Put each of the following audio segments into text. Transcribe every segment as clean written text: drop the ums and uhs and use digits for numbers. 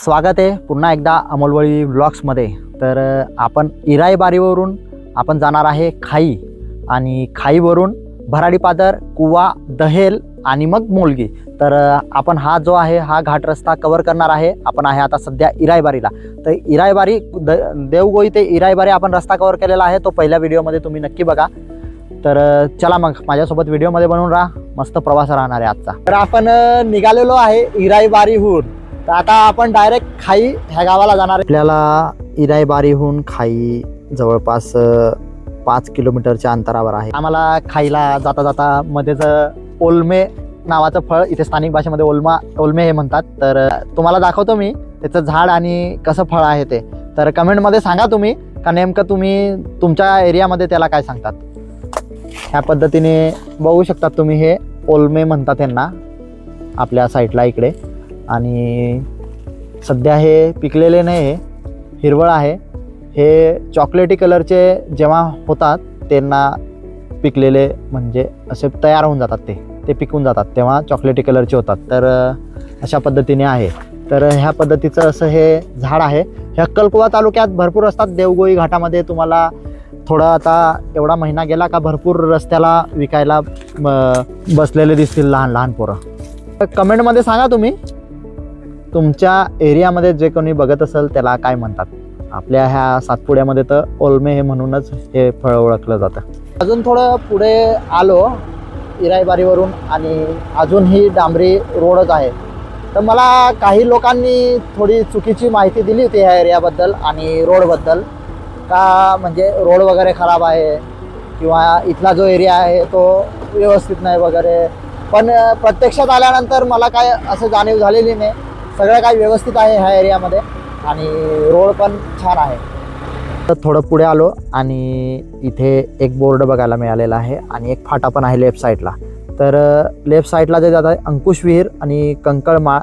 स्वागत आहे पुन्हा एकदा अमोलवळी व्लॉग्समध्ये। तर आपण इराईबारीवरून आपण जाणार आहे खाई आणि खाईवरून भराडीपादर, कुवा, दहेल आणि मग मोलगी। तर आपण हा जो आहे हा घाट रस्ता कव्हर करणार आहे। आपण आहे आता सध्या इराईबारीला। तर इराईबारी देवगोई ते इराईबारी आपण रस्ता कव्हर केलेला आहे, तो पहिल्या व्हिडिओमध्ये तुम्ही नक्की बघा। तर चला मग माझ्यासोबत व्हिडिओमध्ये बनवून राहा, मस्त प्रवास राहणार आहे आजचा। तर आपण निघालेलो आहे इराईबारीहून। तर आता आपण डायरेक्ट खाई ह्या गावाला जाणार आहे। आपल्याला इराईबारीहून खाई जवळपास 5 किलोमीटरच्या अंतरावर आहे। आम्हाला खाईला जाता जाता मध्येच ओलमे नावाचं फळ, इथे स्थानिक भाषेमध्ये ओलमे हे म्हणतात। तर तुम्हाला दाखवतो मी त्याचं झाड आणि कसं फळ आहे ते। तर कमेंटमध्ये सांगा तुम्ही का नेमकं तुम्ही तुमच्या एरियामध्ये त्याला काय सांगतात। ह्या पद्धतीने बघू शकतात तुम्ही, हे ओलमे म्हणतात त्यांना आपल्या साईडला इकडे। आणि सध्या हे पिकलेले नाही, हे हिरवळ आहे। हे चॉकलेटी कलरचे जेव्हा होतात त्यांना पिकलेले म्हणजे असे तयार होऊन जातात, ते पिकून जातात तेव्हा चॉकलेटी कलरचे होतात। तर अशा पद्धतीने आहे। तर ह्या पद्धतीचं असं हे झाड आहे। हे अक्कलकुवा तालुक्यात भरपूर असतात। देवगोई घाटामध्ये तुम्हाला थोडं आता एवढा महिना गेला का भरपूर रस्त्याला विकायला बसलेले दिसतील लहान लहान पोरं। कमेंटमध्ये सांगा तुम्ही तुमच्या एरियामध्ये जे कोणी बघत असेल त्याला काय म्हणतात। आपल्या ह्या सातपुड्यामध्ये तर ओलमे हे म्हणूनच हे फळ ओळखलं जातं। अजून थोडं पुढे आलो इराईबारीवरून आणि अजून ही डांबरी रोडच आहे। तर मला काही लोकांनी थोडी चुकीची माहिती दिली होती ह्या एरियाबद्दल आणि रोडबद्दल, का म्हणजे रोड वगैरे खराब आहे किंवा इथला जो एरिया आहे तो व्यवस्थित नाही वगैरे। पण प्रत्यक्षात आल्यानंतर मला काय असं जाणीव झालेली नाही। सगळं काही व्यवस्थित आहे ह्या एरियामध्ये आणि रोड पण छान आहे। तर थोडं पुढे आलो आणि इथे एक बोर्ड बघायला मिळालेला आहे आणि एक फाटा पण आहे लेफ्ट साईडला। तर लेफ्ट साईडला जे जात आहे अंकुश विहीर आणि कंकळमाळ।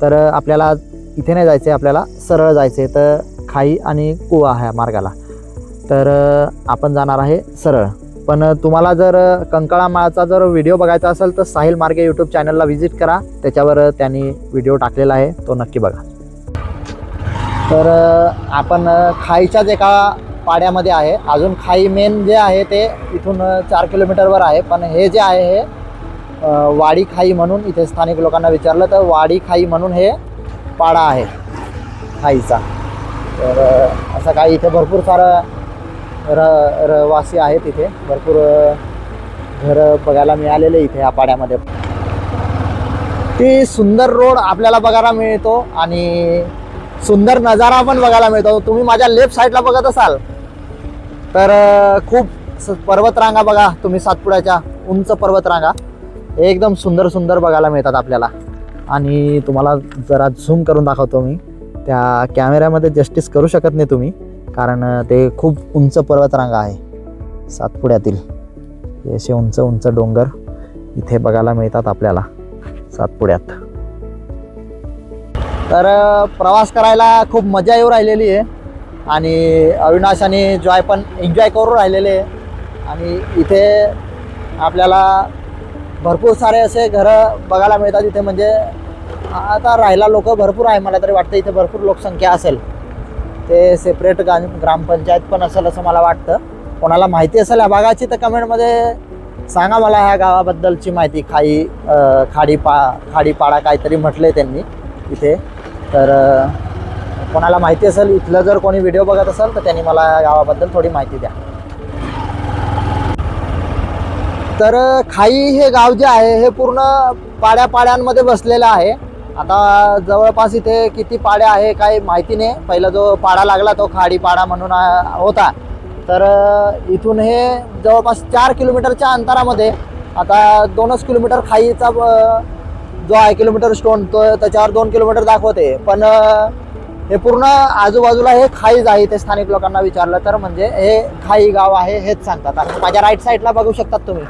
तर आपल्याला इथे नाही जायचं आहे, आपल्याला सरळ जायचं आहे तर खाई आणि कुवा ह्या मार्गाला। तर आपण जाणार आहे सरळ। पण तुम्हाला जर कंकळमाळचा जर व्हिडिओ बघायचा असेल तर साहिल मार्गे यूट्यूब चॅनलला व्हिजिट करा, त्याच्यावर त्यांनी व्हिडिओ टाकलेला आहे, तो नक्की बघा। तर आपण खाईच्याच एका पाड्यामध्ये आहे। अजून खाई मेन जे आहे ते इथून 4 किलोमीटरवर आहे। पण हे जे आहे हे वाडी खाई म्हणून, इथे स्थानिक लोकांना विचारलं तर वाडी खाई म्हणून हे पाडा आहे खाईचा। तर असं काही इथे भरपूर सारं रहिवासी आहेत, इथे भरपूर घरं बघायला मिळालेले इथे या पाड्यामध्ये। ती सुंदर रोड आपल्याला बघायला मिळतो आणि सुंदर नजारा पण बघायला मिळतो। तुम्ही माझ्या लेफ्ट साईडला बघत असाल तर खूप पर्वतरांगा बघा तुम्ही, सातपुड्याच्या उंच पर्वतरांगा एकदम सुंदर सुंदर बघायला मिळतात आपल्याला। आणि तुम्हाला जरा झूम करून दाखवतो मी, त्या कॅमेऱ्यामध्ये जस्टिस करू शकत नाही तुम्ही, कारण ते खूप उंच पर्वतरांगा आहे सातपुड्यातील। हे असे उंच उंच डोंगर इथे बघायला मिळतात आपल्याला सातपुड्यात। तर प्रवास करायला खूप मजा येऊ राहिलेली आहे आणि अविनाश आणि जॉय पण एन्जॉय करू राहिलेले आहे। आणि इथे आपल्याला भरपूर सारे असे घरं बघायला मिळतात इथे। म्हणजे आता राहायला लोक भरपूर आहे, मला तरी वाटतं इथे भरपूर लोकसंख्या असेल। ते सेपरेट ग्रामपंचायत पण असेल असं मला वाटतं। कोणाला माहिती असेल या भागाची तर कमेंटमध्ये सांगा मला ह्या गावाबद्दलची माहिती। खाडीपाडा काहीतरी म्हटलंय त्यांनी इथे। तर कोणाला माहिती असेल इथलं, जर कोणी व्हिडिओ बघत असेल तर त्यांनी मला या गावाबद्दल थोडी माहिती द्या। तर खाई हे गाव जे आहे हे पूर्ण पाड्यांमध्ये बसलेलं आहे। आता जवळपास इथे किती पाड्या आहे काही माहिती नाही। पहिला जो पाडा लागला तो खाडीपाडा म्हणून होता। तर इथून हे जवळपास 4 किलोमीटरच्या अंतरामध्ये, आता 2च किलोमीटर खाईचा जो आहे किलोमीटर स्टोन तो त्याच्यावर 2 किलोमीटर दाखवते। पण हे पूर्ण आजूबाजूला हे खाईच आहे। ते स्थानिक लोकांना विचारलं तर म्हणजे हे खाई गाव आहे हेच सांगतात। आणि माझ्या राईट साईडला बघू शकतात तुम्ही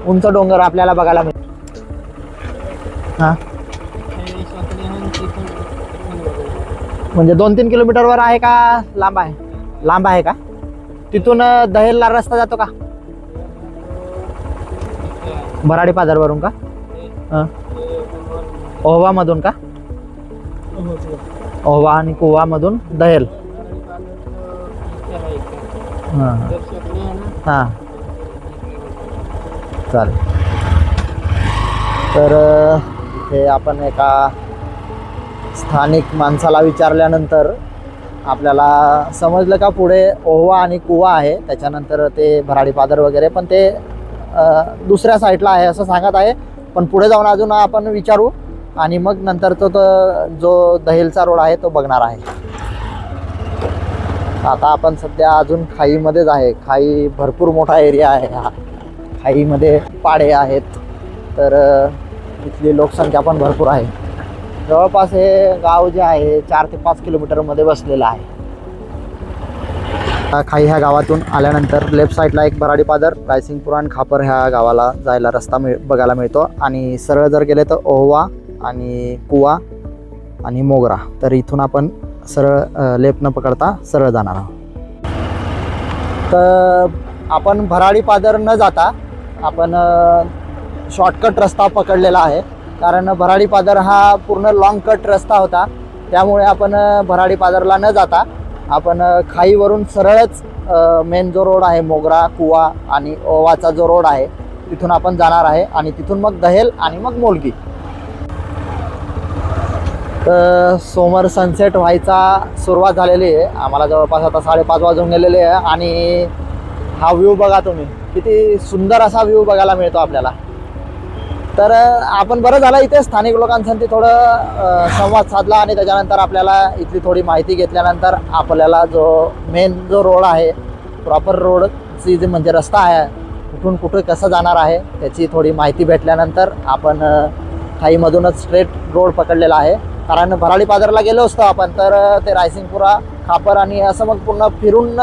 उंच डोंगर आपल्याला बघायला मिळतात। हां, म्हणजे 2-3 किलोमीटरवर आहे का लांब आहे? लांब आहे का? तिथून दहेलला रस्ता जातो का? भराडीपादरवरून का? ओहवामधून का? ओवा आणि कुवामधून दहेल. हां हां चालेल. तर हे आपण एका स्थानिक माणसाला विचारल्यानंतर आपल्याला समजलं का पुढे ओवा आणि कुवा आहे, त्याच्यानंतर ते भराडी पादर वगैरे, पण ते दुसऱ्या साईडला आहे असं सांगत आहे. पण पुढे जाऊन अजून आपण विचारू आणि मग नंतर तो जो दहेलचा रोड आहे तो बघणार आहे. आता आपण सध्या अजून खाईमध्येच आहे. खाई भरपूर मोठा एरिया आहे हा. खाईमध्ये पाडे आहेत, तर इथली लोकसंख्या पण भरपूर आहे. जवळपास हे गाव जे आहे 4 ते 5 किलोमीटरमध्ये बसलेलं आहे. खाई ह्या गावातून आल्यानंतर लेफ्ट साईडला एक भराडी पादर, रायसिंगपूर आणि खापर ह्या गावाला जायला रस्ता बघायला मिळतो. आणि सरळ जर गेले तर ओवा आणि कुवा आणि मोगरा. तर इथून आपण सरळ लेफ्ट न पकडता सरळ जाणार आहोत. तर आपण भराडी पादर न जाता आपण शॉर्टकट रस्ता पकडलेला आहे, कारण भराडी पादर हा पूर्ण लॉंग कट रस्ता होता. त्यामुळे आपण भराडी पादरला न जाता आपण खाईवरून सरळच मेन जो रोड आहे मोगरा, कुवा आणि ओवाचा जो रोड आहे तिथून आपण जाणार आहे. आणि तिथून मग दहेल आणि मग मोलगी. तर समोर सनसेट व्हायचा सुरुवात झालेली आहे. आम्हाला जवळपास आता 5:30 वाजून गेलेले आहे. आणि हा व्ह्यू बघा तुम्ही, किती सुंदर असा व्ह्यू बघायला मिळतो आपल्याला. तर आपण बरं झालं इथे स्थानिक लोकांसाठी थोडं संवाद साधला आणि त्याच्यानंतर आपल्याला इथली थोडी माहिती घेतल्यानंतर आपल्याला जो मेन जो रोड आहे, प्रॉपर रोडची जे म्हणजे रस्ता आहे, कुठून कुठे कसं जाणार आहे त्याची थोडी माहिती भेटल्यानंतर आपण खाईमधूनच स्ट्रेट रोड पकडलेला आहे. कारण भराडी पादरला गेलो असतो आपण तर ते रायसिंगपुरा, खापर आणि असं मग पुन्हा फिरून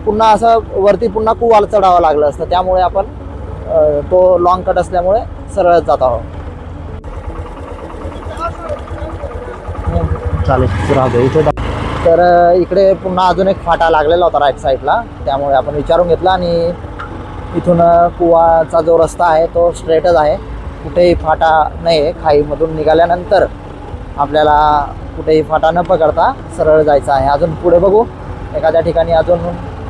पुन्हा असं वरती पुन्हा कुवाला चढावं लागलं असतं. त्यामुळे आपण तो लॉंग कट असल्यामुळे सरळ जात आहोत. चालेल राहतो इथे. तर इकडे पुन्हा अजून एक फाटा लागलेला होता राईट साईडला, त्यामुळे आपण विचारून घेतला. आणि इथून कुवाचा जो रस्ता आहे तो स्ट्रेटच आहे, कुठेही फाटा नाही आहे. खाईमधून निघाल्यानंतर आपल्याला कुठेही फाटा न पकडता सरळ जायचं आहे. अजून पुढे बघू, एखाद्या ठिकाणी अजून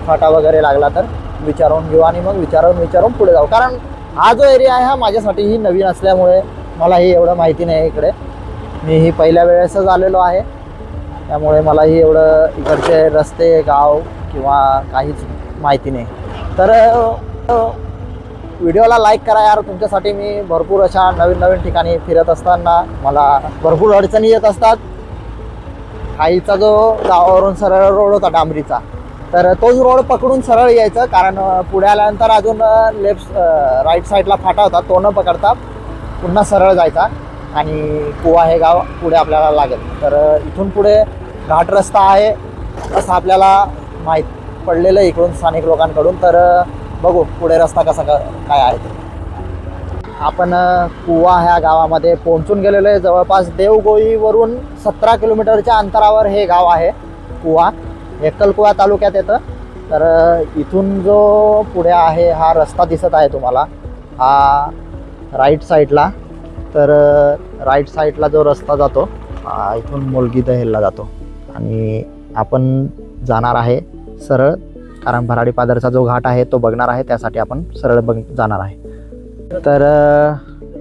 फाटा वगैरे लागला तर विचारून घेऊ आणि मग विचारून पुढे जाऊ. कारण हा जो एरिया आहे हा माझ्यासाठीही नवीन असल्यामुळे मलाही एवढं माहिती नाही. इकडे मीही पहिल्या वेळेसच आलेलो आहे, त्यामुळे मलाही एवढं इकडचे रस्ते, गाव किंवा काहीच माहिती नाही. तर व्हिडिओला लाईक करा यार. तुमच्यासाठी मी भरपूर अशा नवीन ठिकाणी फिरत असताना मला भरपूर अडचणी येत असतात. खाईचा जो गावावरून सरळ रोड होता डांबरीचा, तर तोच रोड पकडून सरळ यायचं. कारण पुढे आल्यानंतर अजून राईट साईडला फाटा होता, तो न पकडता पुन्हा सरळ जायचा. आणि कुवा हे गाव पुढे आपल्याला लागेल. तर इथून पुढे घाट रस्ता आहे असं आपल्याला माहीत पडलेलं इकडून स्थानिक लोकांकडून. तर बघू पुढे रस्ता कसा काय आहे ते. आपण कुवा ह्या गावामध्ये पोहोचून गेलेलो आहे. जवळपास देवगोईवरून 17 किलोमीटरच्या अंतरावर हे गाव आहे कुवा. एकलकुवा तालुक्यात येतं. तर इथून जो पुढे आहे हा रस्ता दिसत आहे तुम्हाला, हा राईट साईडला. तर राईट साईडला जो रस्ता जातो इथून मोलगी दहेलला जातो. आणि आपण जाणार आहे सरळ, कारण भराडी पादरचा जो घाट आहे तो बघणार आहे, त्यासाठी आपण सरळ जाणार आहे. तर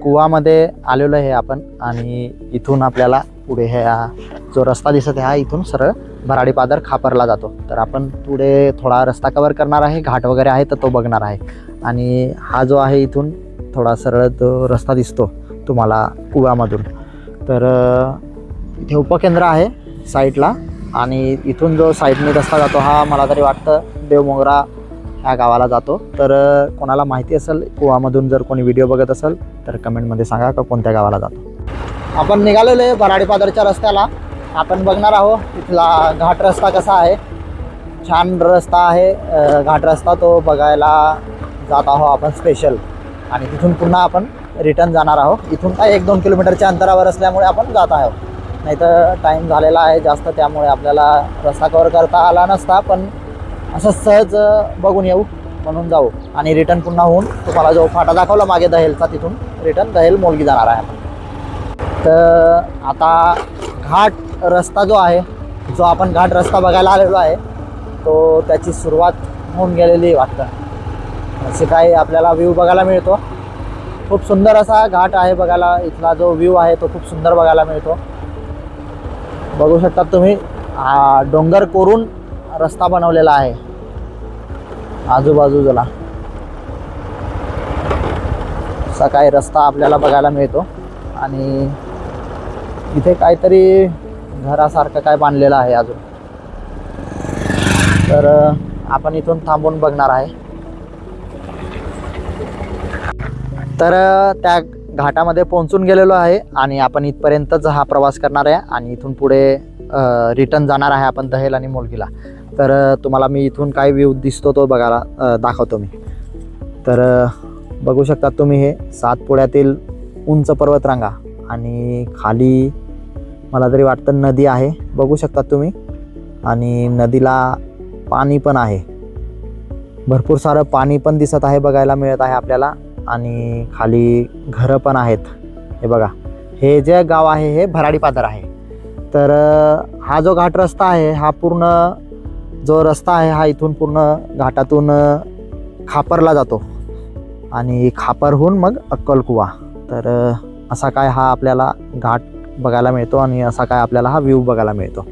कुवामध्ये आलेलो आहे आपण. आणि इथून आपल्याला पुढे ह्या जो रस्ता दिसत आहे हा इथून सरळ भराडी पादर खापरला जातो. तर आपण पुढे थोडा रस्ता कवर करणार आहे, घाट वगैरे आहे तर तो बघणार आहे. आणि हा जो आहे इथून थोडा सरळ जो रस्ता दिसतो तुम्हाला कुवामधून, तर इथे उपकेंद्र आहे साईडला. आणि इथून जो साईडने रस्ता जातो हा मला तरी वाटतं देवमोगरा ह्या गावाला जातो. तर कोणाला माहिती असेल कुवामधून जर कोणी व्हिडिओ बघत असेल तर कमेंटमध्ये सांगा का कोणत्या गावाला जातो. आपण निघालेलो आहे भराडी पादरच्या रस्त्याला. आपण बघणार आहोत तिथला घाट रस्ता कसा आहे. छान रस्ता आहे, घाट रस्ता तो बघायला जात आहोत आपण स्पेशल. आणि तिथून पुन्हा आपण रिटर्न जाणार आहोत. इथून काय 1-2 किलोमीटरच्या अंतरावर असल्यामुळे आपण जात आहोत. नाही तर टाईम झालेला आहे जास्त, त्यामुळे आपल्याला रस्ता कवर करता आला नसता. पण असं सहज बघून येऊ म्हणून जाऊ. आणि रिटर्न पुन्हा होऊन तुम्हाला जो फाटा दाखवला मागे दहेलचा, तिथून रिटर्न दहेल मोलगी जाणार आहे आपण. तर आता घाट रस्ता जो आहे, जो आपण घाट रस्ता बघायला आलेलो आहे, तो त्याची सुरुवात होऊन गेलेली वाटतं. असे काही आपल्याला व्ह्यू बघायला मिळतो. खूप सुंदर असा घाट आहे बघायला. इथला जो व्ह्यू आहे तो खूप सुंदर बघायला मिळतो. बघू शकता तुम्ही, हा डोंगर कोरून रस्ता बनवलेला आहे आजूबाजूला. असा काही रस्ता आपल्याला बघायला मिळतो. आणि इथे काहीतरी घरासारखं काय बांधलेलं आहे अजून. तर आपण इथून थांबून बघणार आहे. तर त्या घाटामध्ये पोहोचून गेलेलो आहे आणि आपण इथपर्यंतच हा प्रवास करणार आहे आणि इथून पुढे रिटर्न जाणार आहे आपण दहेल आणि मोलगीला. तर तुम्हाला मी इथून काय व्ह्यू दिसतो तो बघायला दाखवतो मी. तर बघू शकता तुम्ही, हे सातपुड्यातील उंच पर्वतरांगा आणि खाली मला तरी वाटतं नदी आहे, बघू शकता तुम्ही. आणि नदीला पाणी पण आहे, भरपूर सारं पाणी पण दिसत आहे, बघायला मिळत आहे आपल्याला. आणि खाली घरं पण आहेत. हे बघा, हे जे गाव आहे हे भराडी पादर आहे. तर हा जो घाट रस्ता आहे, हा पूर्ण जो रस्ता आहे हा इथून पूर्ण घाटातून खापरला जातो आणि खापरहून मग अक्कलकुवा. तर असा काय हा आपल्याला घाट बघायला मिळतो आणि असा काय आपल्याला हा व्ह्यू बघायला मिळतो.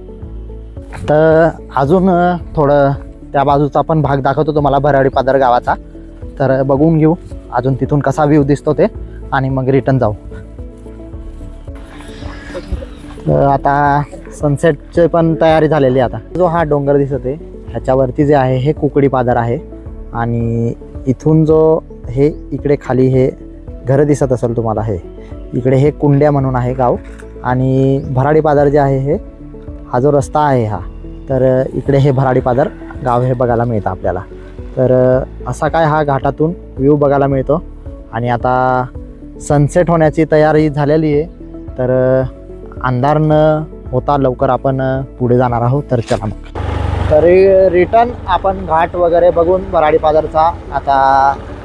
तर अजून थोडं त्या बाजूचा पण भाग दाखवतो तुम्हाला, भराडी पादर गावाचा. तर बघून घेऊ अजून तिथून कसा व्ह्यू दिसतो ते, आणि मग रिटर्न जाऊ. आता सनसेटची पण तयारी झालेली आहे. आता जो हा डोंगर दिसत आहे ह्याच्यावरती जे आहे हे कुकडी पादर आहे. आणि इथून जो हे इकडे खाली हे घरं दिसत असेल तुम्हाला, हे इकडे हे कुंड्या म्हणून आहे गाव. आणि भराडी पादर जे आहे हे, हा जो रस्ता आहे हा, तर इकडे हे भराडी पादर गाव हे बघायला मिळतं आपल्याला. तर असा काय हा घाटातून व्ह्यू बघायला मिळतो. आणि आता सनसेट होण्याची तयारी झालेली आहे. तर अंधार न होता लवकर आपण पुढे जाणार आहोत. तर चला मग. तरी रिटर्न आपण घाट वगैरे बघून भराडी पादरचा आता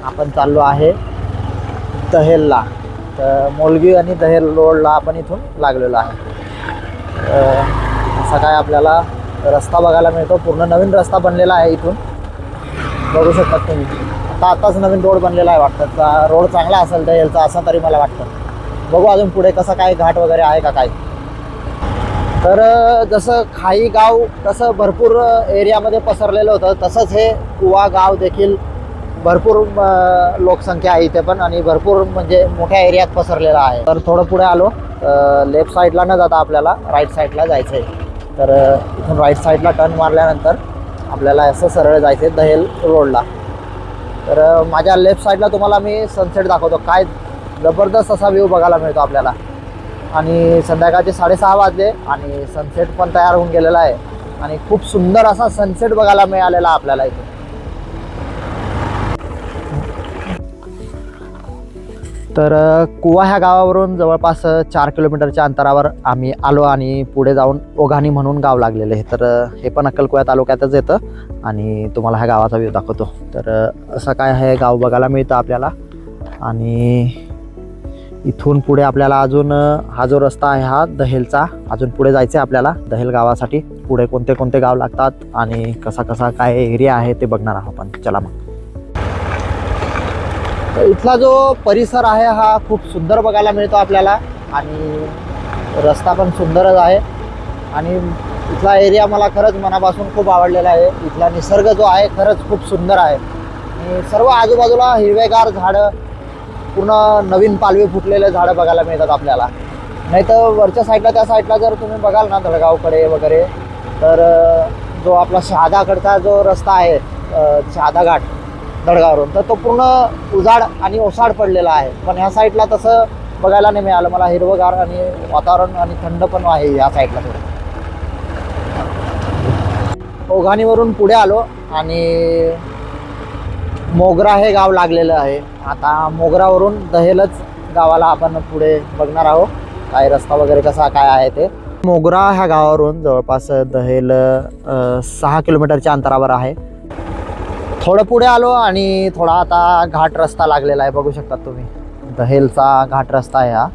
आपण चाललो आहे दहेलला. तर मोलगी आणि दहेल रोडला आपण इथून लागलेलो आहे. असा काय आपल्याला रस्ता बघायला मिळतो. पूर्ण नवीन रस्ता बनलेला आहे इथून, बघू शकता तुम्ही. आताच नवीन रोड बनलेला आहे वाटतं. रोड चांगला असेल दहेलचा असं तरी मला वाटतं. बघू अजून पुढे कसं काय घाट वगैरे आहे का काय. तर जसं खाई गाव तसं भरपूर एरियामध्ये पसरलेलं होतं, तसंच हे कुवा गाव देखील भरपूर लोकसंख्या आहे इथे पण, आणि भरपूर म्हणजे मोठ्या एरियात पसरलेला आहे. तर थोडं पुढे आलो, लेफ्ट साईडला न जाता आपल्याला राईट साईडला जायचं आहे. तर इथून राईट साईडला टर्न मारल्यानंतर आपल्याला असं सरळ जायचं आहे दहेल रोडला. तर माझ्या लेफ्ट साईडला तुम्हाला मी सनसेट दाखवतो. काय जबरदस्त असा व्ह्यू बघायला मिळतो आपल्याला. आणि संध्याकाळचे 6:30 वाजले आणि सनसेट पण तयार होऊन गेलेला आहे. आणि खूप सुंदर असा सनसेट बघायला मिळालेला आपल्याला इथे. तर कुवा ह्या गावावरून जवळपास 4 किलोमीटरच्या अंतरावर आम्ही आलो आणि पुढे जाऊन ओघाणी म्हणून गाव लागलेलं आहे. तर हे पण अक्कलकुवा तालुक्यातच येतं आणि तुम्हाला ह्या गावाचा व्ह्यू दाखवतो. तर असं काय आहे गाव बघायला मिळतं आपल्याला. आणि इथून पुढे आपल्याला अजून हा जो रस्ता आहे हा दहेलचा, अजून पुढे जायचं आहे आपल्याला दहेल गावासाठी. पुढे कोणते कोणते गाव लागतात आणि कसा कसा काय एरिया आहे ते बघणार आहोत आपण. चला मग. इथला जो परिसर आहे हा खूप सुंदर बघायला मिळतो आपल्याला. आणि रस्ता पण सुंदरच आहे. आणि इथला एरिया मला खरंच मनापासून खूप आवडलेला आहे. इथला निसर्ग जो आहे खरंच खूप सुंदर आहे. आणि सर्व आजूबाजूला हिरवेगार झाडं, पूर्ण नवीन पालवी फुटलेले झाडं बघायला मिळतात आपल्याला. नाही तर वरच्या साईडला त्या साईडला जर तुम्ही बघाल ना दळगावकडे वगैरे, तर जो आपला शहादाकडचा जो रस्ता आहे शहादा घाट दडगावरून, तर तो पूर्ण उजाड आणि ओसाड पडलेला आहे. पण ह्या साईडला तसं बघायला नाही मिळालं मला. हिरवगार आणि वातावरण आणि थंड पण आहे ह्या साईडला थोडं. ओघाणीवरून पुढे आलो आणि मोगरा हे गाव लागलेलं आहे. आता मोगरावरून दहेलच गावाला आपण पुढे बघणार आहोत काय रस्ता वगैरे कसा काय आहे ते. मोगरा ह्या गावावरून जवळपास दहेल 6 किलोमीटरच्या अंतरावर आहे. थोडं पुढे आलो आणि थोडा आता घाट रस्ता लागलेला आहे, बघू शकता तुम्ही. दहेलचा घाट रस्ता आहे हा.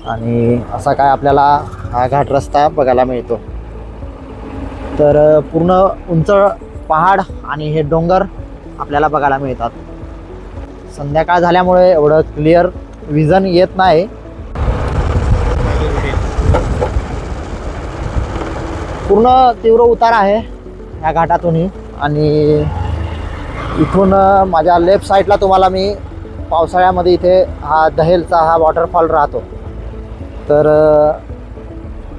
आणि असा काय आपल्याला हा घाट रस्ता बघायला मिळतो. तर पूर्ण उंच पहाड आणि हे डोंगर आपल्याला बघायला मिळतात. संध्याकाळ झाल्यामुळे एवढं क्लिअर विजन येत नाही. पूर्ण तीव्र उतार आहे ह्या घाटातूनही. आणि इथून माझ्या लेफ्ट साईडला तुम्हाला मी पावसाळ्यामध्ये इथे हा दहेलचा हा वॉटरफॉल राहतो. तर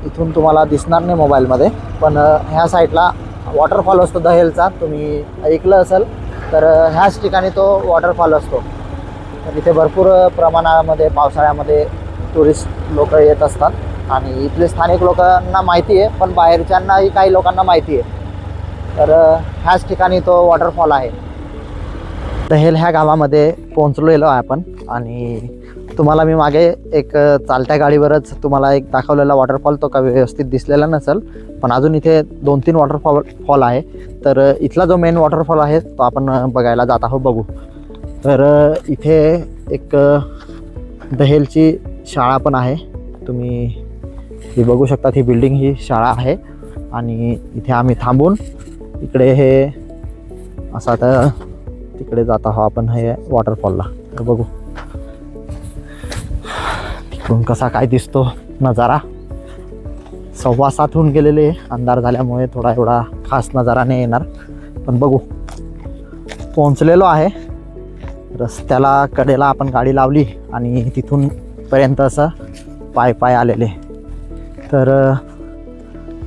इथून तुम्हाला दिसणार नाही मोबाईलमध्ये, पण ह्या साईडला वॉटरफॉल असतो दहेलचा. तुम्ही ऐकलं असेल तर ह्याच ठिकाणी तो वॉटरफॉल असतो. तर इथे भरपूर प्रमाणामध्ये पावसाळ्यामध्ये टुरिस्ट लोक येत असतात आणि इथले स्थानिक लोकांना माहिती आहे, पण बाहेरच्यांनाही काही लोकांना माहिती आहे. तर ह्याच ठिकाणी तो वॉटरफॉल आहे. दहेल ह्या गावामध्ये पोहोचलेलो आहे आपण. आणि तुम्हाला मी मागे एक चालत्या गाडीवरच तुम्हाला एक दाखवलेला वॉटरफॉल तो का व्यवस्थित दिसलेला नसेल, पण अजून इथे 2-3 वॉटरफॉल आहे. तर इथला जो मेन वॉटरफॉल आहे तो आपण बघायला जात आहोत. बघू. तर इथे एक दहेलची शाळा पण आहे. तुम्ही ही बघू शकता, ही बिल्डिंग ही शाळा आहे. आणि इथे आम्ही थांबून इकडे हे असा तर तिकडे जात आहोत आपण हे वॉटरफॉलला. तर बघू तिकडून कसा काय दिसतो नजारा. 6:15 होऊन गेलेले, अंधार झाल्यामुळे थोडा एवढा खास नजारा नाही येणार, पण बघू. पोहोचलेलो आहे. रस्त्याला कडेला आपण गाडी लावली आणि तिथून पर्यंत असं पाय आलेले. तर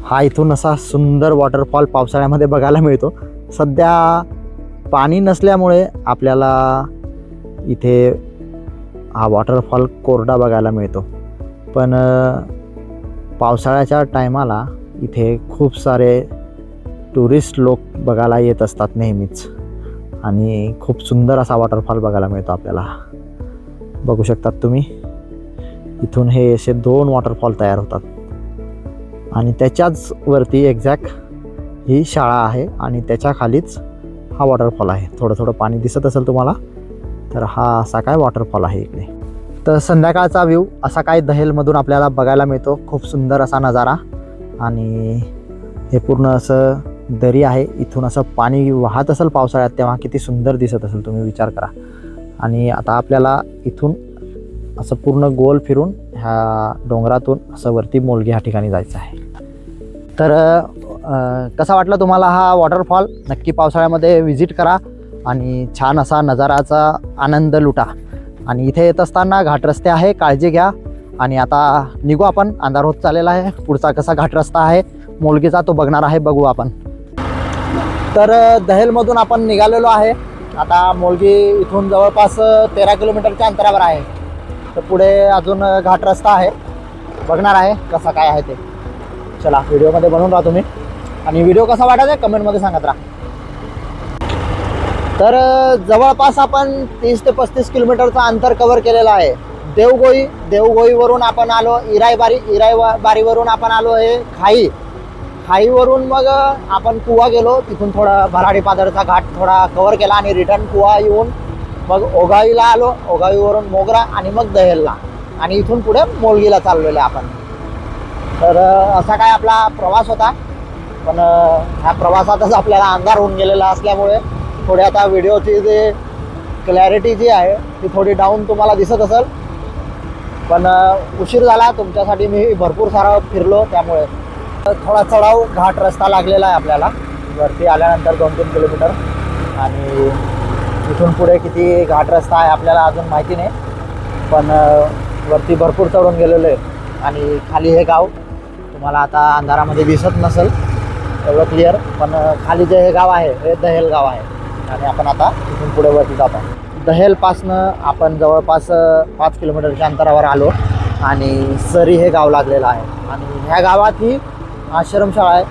हा इथून असा सुंदर वॉटरफॉल पावसाळ्यामध्ये बघायला मिळतो. सध्या पाणी नसल्यामुळे आपल्याला इथे हा वॉटरफॉल कोरडा बघायला मिळतो, पण पावसाळ्याच्या टायमाला इथे खूप सारे टुरिस्ट लोक बघायला येत असतात नेहमीच. आणि खूप सुंदर असा वॉटरफॉल बघायला मिळतो आपल्याला. बघू शकतात तुम्ही, इथून हे असे 2 वॉटरफॉल तयार होतात. आणि त्याच्याच वरती एक्झॅक्ट ही शाळा आहे आणि त्याच्या खालीच हा वॉटरफॉल आहे. थोडं पाणी दिसत असेल तुम्हाला, तर हा असा काय वॉटरफॉल आहे इकडे. तर संध्याकाळचा व्ह्यू असा काय दहेलमधून आपल्याला बघायला मिळतो. खूप सुंदर असा नजारा. आणि हे पूर्ण असं दरी आहे. इथून असं पाणी वाहत असेल पावसाळ्यात तेव्हा किती सुंदर दिसत असेल, तुम्ही विचार करा. आणि आता आपल्याला इथून असं पूर्ण गोल फिरून ह्या डोंगरातून असं वरती मोलगी ह्या ठिकाणी जायचं आहे. तर कसा वाटला तुम्हाला हा वॉटरफॉल? नक्की पावसाळ्यामध्ये व्हिजिट करा आणि छान असा नजाराचा आनंद लुटा. आणि इथे येत असताना घाट रस्ते आहे, काळजी घ्या. आणि आता निघू आपण, अंधार होत चाललेला आहे. पुढचा कसा घाट रस्ता आहे मोलगीचा तो बघणार आहे, बघू आपण. तर दहेलमधून आपण निघालेलो आहे. आता मोलगी इथून जवळपास 13 किलोमीटरच्या अंतरावर आहे. तर पुढे अजून घाट रस्ता आहे, बघणार आहे कसा काय आहे ते. चला, व्हिडिओमध्ये बनवून राहा तुम्ही. आणि व्हिडिओ कसा वाटायचा कमेंटमध्ये सांगत राहा. तर जवळपास आपण 30 ते 35 किलोमीटरचं अंतर कव्हर केलेलं आहे. देवगोईवरून आपण आलो इराईबारीवरून आपण आलो आहे खाईवरून मग आपण कुवा गेलो. तिथून थोडा भराडी पादरचा घाट थोडा कव्हर केला आणि रिटर्न कुवा येऊन मग ओगावीला आलो. ओगावीवरून मोगरा आणि मग दहेलला. आणि इथून पुढे मोलगीला चाललेलो आहे आपण. तर असा काय आपला प्रवास होता. पण ह्या प्रवासातच आपल्याला अंधार होऊन गेलेला असल्यामुळे थोडी आता व्हिडिओची जी क्लॅरिटी जी आहे ती थोडी डाऊन तुम्हाला दिसत असेल. पण उशीर झाला तुमच्यासाठी, मी भरपूर सारा फिरलो त्यामुळे. थोडा चढाव घाट रस्ता लागलेला आहे आपल्याला वरती आल्यानंतर 2-3 किलोमीटर. आणि इथून पुढे किती घाट रस्ता आहे आपल्याला अजून माहिती नाही, पण वरती भरपूर चढून गेलेलो आहे. आणि खाली हे गाव तुम्हाला आता अंधारामध्ये दिसत नसेल एवढं क्लिअर, पण खाली जे हे गाव आहे हे दहेल गाव आहे. आणि आपण आता इथून पुढे वरती जातो. दहेलपासनं आपण जवळपास 5 किलोमीटरच्या अंतरावर आलो आणि सरी हे गाव लागलेलं आहे. आणि ह्या गावात ही आश्रमशाळा आहे.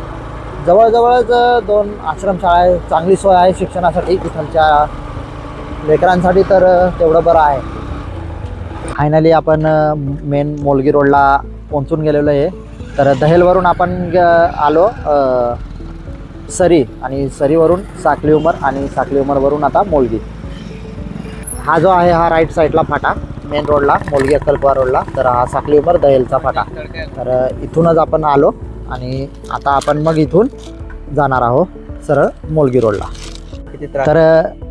जवळजवळच 2 आश्रमशाळा आहे. चांगली सोय आहे शिक्षणासाठी इथलच्या लेकरांसाठी, तर तेवढं बरं आहे. फायनली आपण मेन मोलगी रोडला पोहोचून गेलेलो आहे. तर दहेलवरून आपण आलो सरी, आणि सरीवरून साखली उमर, आणि साखली उमरवरून आता मोलगी. हा जो आहे हा राईट साईडला फाटा, मेन रोडला, मोलगी अक्कलकुवा रोडला. तर हा साखली उमर दहेलचा फाटा. तर इथूनच आपण आलो आणि आता आपण मग इथून जाणार आहोत सरळ मोलगी रोडला. तर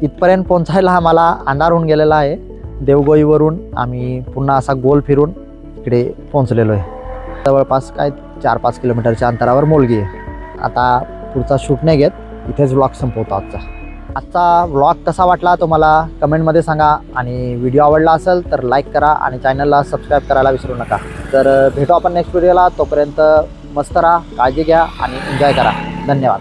इथपर्यंत पोहोचायला आम्हाला अंधार होऊन गेलेला आहे. देवगोईवरून आम्ही पुन्हा असा गोल फिरून इकडे पोहोचलेलो आहे. जवळपास काय 4-5 किलोमीटरच्या अंतरावर मोलगी आहे. आता पुढचा शूट नाही घेत, इथेच व्लॉग संपवतो आजचा व्लॉग कसा वाटला तुम्हाला कमेंटमध्ये सांगा. आणि व्हिडिओ आवडला असेल तर लाईक करा आणि चॅनलला सबस्क्राईब करायला विसरू नका. तर भेटू आपण नेक्स्ट व्हिडिओला. तोपर्यंत मस्त राहा, काळजी घ्या आणि एन्जॉय करा. धन्यवाद.